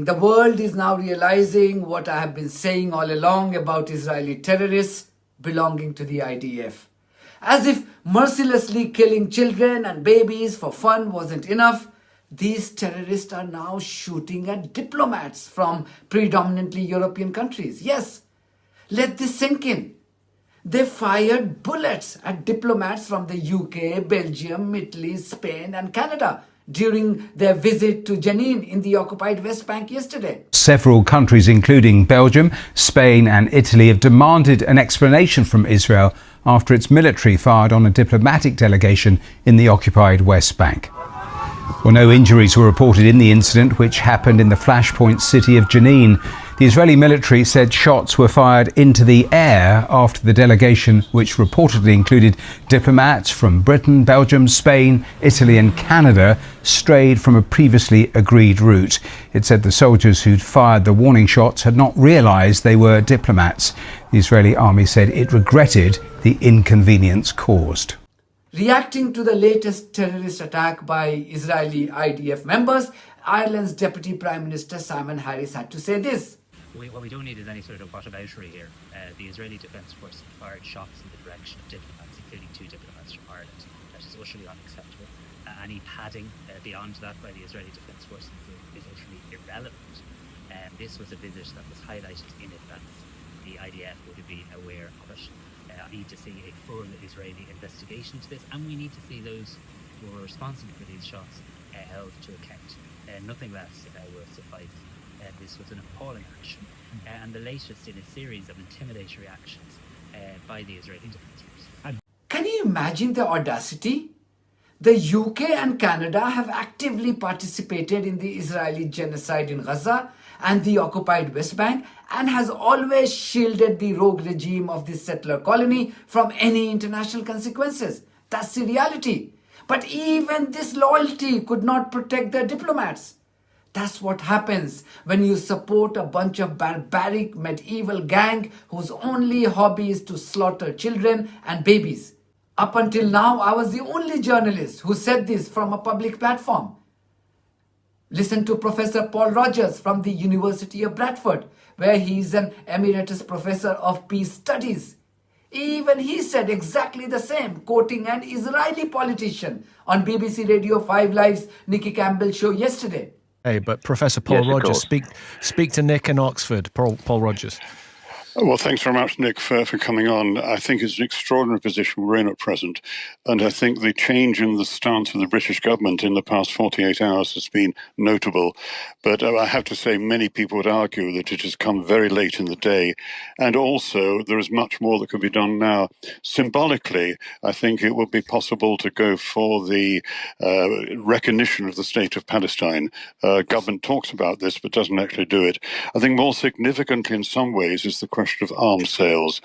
The world is now realizing what I have been saying all along about Israeli terrorists belonging to the IDF. As if mercilessly killing children and babies for fun wasn't enough, these terrorists are now shooting at diplomats from predominantly European countries. Yes, let this sink in. They fired bullets at diplomats from the UK, Belgium, Italy, Spain and Canada during their visit to Jenin in the occupied West Bank yesterday. Several countries, including Belgium, Spain and Italy, have demanded an explanation from Israel after its military fired on a diplomatic delegation in the occupied West Bank. Well, no injuries were reported in the incident, which happened in the flashpoint city of Jenin. The Israeli military said shots were fired into the air after the delegation, which reportedly included diplomats from Britain, Belgium, Spain, Italy and Canada, strayed from a previously agreed route. It said the soldiers who'd fired the warning shots had not realised they were diplomats. The Israeli army said it regretted the inconvenience caused. Reacting to the latest terrorist attack by Israeli IDF members, Ireland's Deputy Prime Minister Simon Harris had to say this. What we don't need is any sort of whataboutery here. The Israeli Defence Force fired shots in the direction of diplomats, including 2 diplomats from Ireland. That is utterly unacceptable. Any padding beyond that by the Israeli Defence Force is utterly irrelevant. This was a visit that was highlighted in advance. The IDF would have been aware of it. We need to see a full Israeli investigation to this, and we need to see those who were responsible for these shots held to account. Nothing less will suffice. This was an appalling action, and the latest in a series of intimidatory actions by the Israeli Defence Force. Can you imagine the audacity? The UK and Canada have actively participated in the Israeli genocide in Gaza and the occupied West Bank, and has always shielded the rogue regime of this settler colony from any international consequences. That's the reality. But even this loyalty could not protect their diplomats. That's what happens when you support a bunch of barbaric medieval gang whose only hobby is to slaughter children and babies. Up until now, I was the only journalist who said this from a public platform. Listen to Professor Paul Rogers from the University of Bradford, where he is an emeritus professor of peace studies. Even he said exactly the same, quoting an Israeli politician on BBC Radio 5 Live's Nikki Campbell show yesterday. Hey, but Professor Paul Rogers, speak to Nick in Oxford, Paul Rogers. Well, thanks very much, Nick, for coming on. I think it's an extraordinary position we're in at present. And I think the change in the stance of the British government in the past 48 hours has been notable. But I have to say, many people would argue that it has come very late in the day. And also, there is much more that could be done now. Symbolically, I think it would be possible to go for the recognition of the state of Palestine. Government talks about this, but doesn't actually do it. I think more significantly in some ways is the question of arms sales.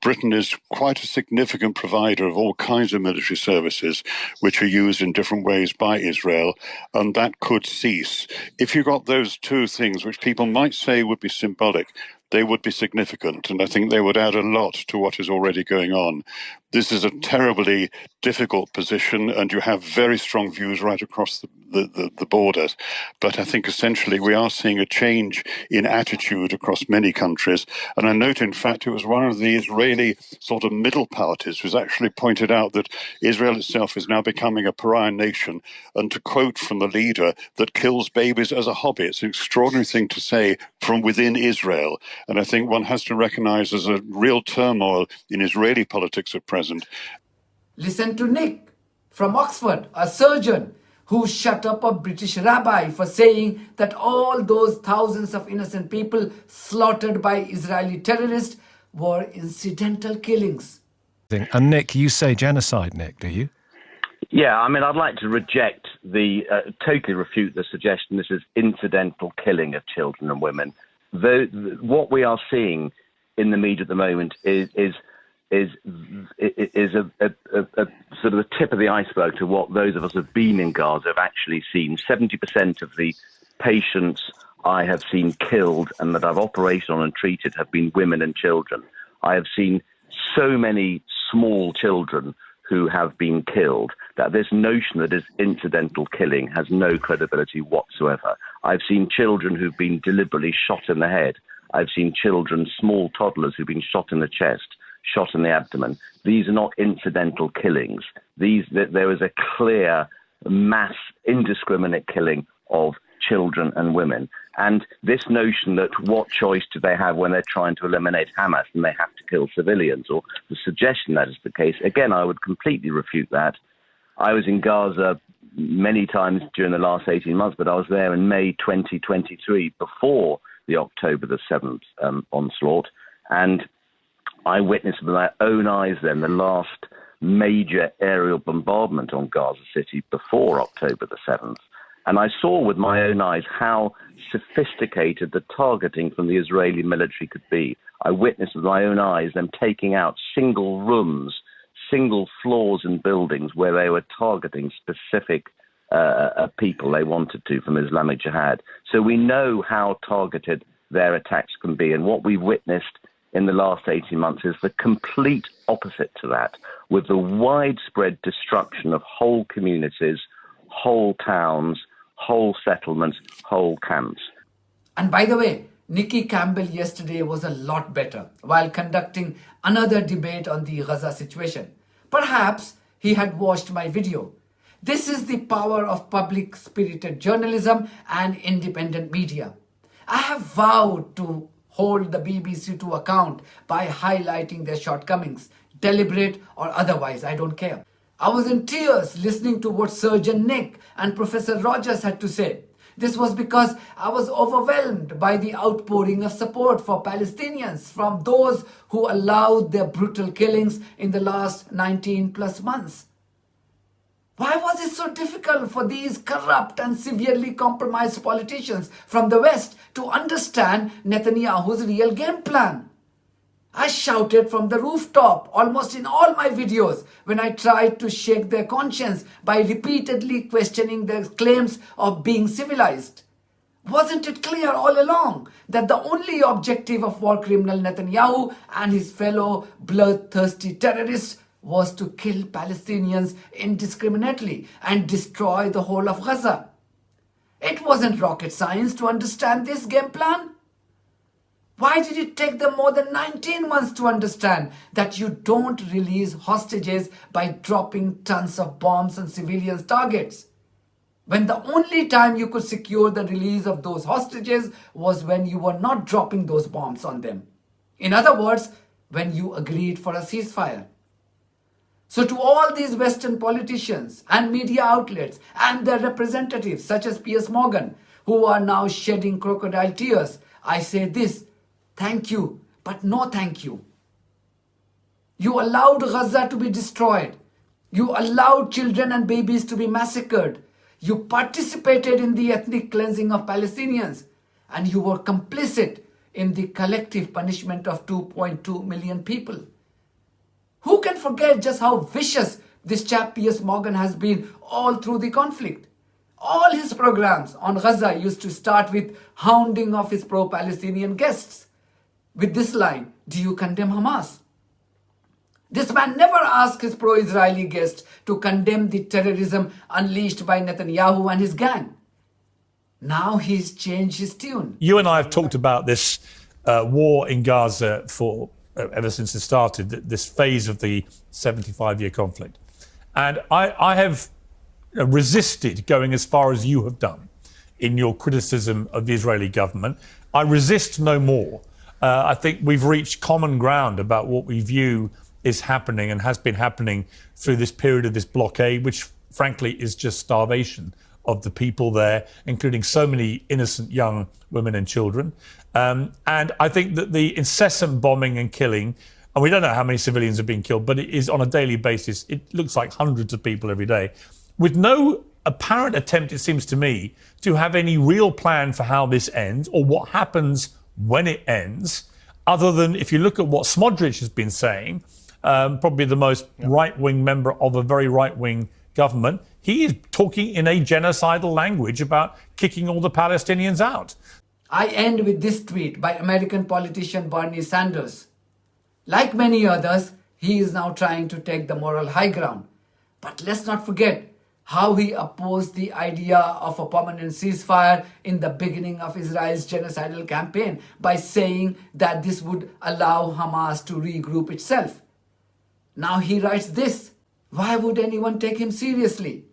Britain is quite a significant provider of all kinds of military services which are used in different ways by Israel, and that could cease. If you got those two things, which people might say would be symbolic, they would be significant, and I think they would add a lot to what is already going on. This is a terribly difficult position, and you have very strong views right across the borders. But I think essentially we are seeing a change in attitude across many countries. And I note, in fact, it was one of the Israeli sort of middle parties who's actually pointed out that Israel itself is now becoming a pariah nation. And to quote from the leader, that kills babies as a hobby. It's an extraordinary thing to say from within Israel. And I think one has to recognize there's a real turmoil in Israeli politics at present. Listen to Nick from Oxford, a surgeon who shut up a British rabbi for saying that all those thousands of innocent people slaughtered by Israeli terrorists were incidental killings. And Nick, you say genocide, Nick, do you? Yeah, I mean, I'd like to totally refute the suggestion this is incidental killing of children and women. What we are seeing in the media at the moment is a sort of the tip of the iceberg to what those of us who have been in Gaza have actually seen. 70% of the patients I have seen killed and that I've operated on and treated have been women and children. I have seen so many small children who have been killed. that this notion that it's incidental killing has no credibility whatsoever. I've seen children who've been deliberately shot in the head. I've seen children, small toddlers, who've been shot in the chest, shot in the abdomen. These are not incidental killings. There is a clear, mass, indiscriminate killing of children and women. And this notion that what choice do they have when they're trying to eliminate Hamas and they have to kill civilians, or the suggestion that is the case, again, I would completely refute that. I was in Gaza many times during the last 18 months, but I was there in May 2023 before the October the 7th onslaught. And I witnessed with my own eyes then the last major aerial bombardment on Gaza City before October the 7th. And I saw with my own eyes how sophisticated the targeting from the Israeli military could be. I witnessed with my own eyes them taking out single rooms, single floors in buildings where they were targeting specific people they wanted to from Islamic Jihad. So we know how targeted their attacks can be. And what we've witnessed in the last 18 months is the complete opposite to that, with the widespread destruction of whole communities, whole towns, whole settlements, whole camps. And by the way, Nikki Campbell yesterday was a lot better while conducting another debate on the Gaza situation. Perhaps he had watched my video. This is the power of public-spirited journalism and independent media. I have vowed to hold the BBC to account by highlighting their shortcomings, deliberate or otherwise, I don't care. I was in tears listening to what Surgeon Nick and Professor Rogers had to say. This was because I was overwhelmed by the outpouring of support for Palestinians from those who allowed their brutal killings in the last 19 plus months. Why was it so difficult for these corrupt and severely compromised politicians from the West to understand Netanyahu's real game plan? I shouted from the rooftop almost in all my videos when I tried to shake their conscience by repeatedly questioning their claims of being civilized. Wasn't it clear all along that the only objective of war criminal Netanyahu and his fellow bloodthirsty terrorists was to kill Palestinians indiscriminately and destroy the whole of Gaza? It wasn't rocket science to understand this game plan. Why did it take them more than 19 months to understand that you don't release hostages by dropping tons of bombs on civilian targets, when the only time you could secure the release of those hostages was when you were not dropping those bombs on them? In other words, when you agreed for a ceasefire. So to all these Western politicians and media outlets and their representatives such as Piers Morgan, who are now shedding crocodile tears, I say this: thank you, but no thank you. You allowed Gaza to be destroyed. You allowed children and babies to be massacred. You participated in the ethnic cleansing of Palestinians. And you were complicit in the collective punishment of 2.2 million people. Who can forget just how vicious this chap Piers Morgan has been all through the conflict? All his programs on Gaza used to start with hounding of his pro-Palestinian guests with this line: do you condemn Hamas? This man never asked his pro-Israeli guests to condemn the terrorism unleashed by Netanyahu and his gang. Now he's changed his tune. You and I have talked about this war in Gaza for ever since it started, this phase of the 75-year conflict. And I have resisted going as far as you have done in your criticism of the Israeli government. I resist no more. I think we've reached common ground about what we view is happening and has been happening through this period of this blockade, which frankly is just starvation of the people there, including so many innocent young women and children. And I think that the incessant bombing and killing, and we don't know how many civilians have been killed, but it is on a daily basis. It looks like hundreds of people every day, with no apparent attempt, it seems to me, to have any real plan for how this ends or what happens when it ends, other than if you look at what Smodrich has been saying, probably the most right-wing member of a very right-wing government, he is talking in a genocidal language about kicking all the Palestinians out. I end with this tweet by American politician Bernie Sanders. Like many others, he is now trying to take the moral high ground. But let's not forget how he opposed the idea of a permanent ceasefire in the beginning of Israel's genocidal campaign by saying that this would allow Hamas to regroup itself. Now he writes this. Why would anyone take him seriously?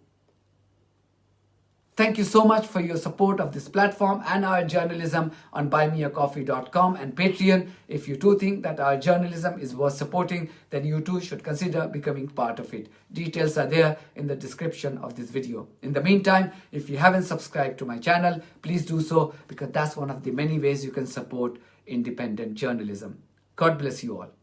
Thank you so much for your support of this platform and our journalism on buymeacoffee.com and Patreon. If you too think that our journalism is worth supporting, then you too should consider becoming part of it. Details are there in the description of this video. In the meantime, if you haven't subscribed to my channel, please do so, because that's one of the many ways you can support independent journalism. God bless you all.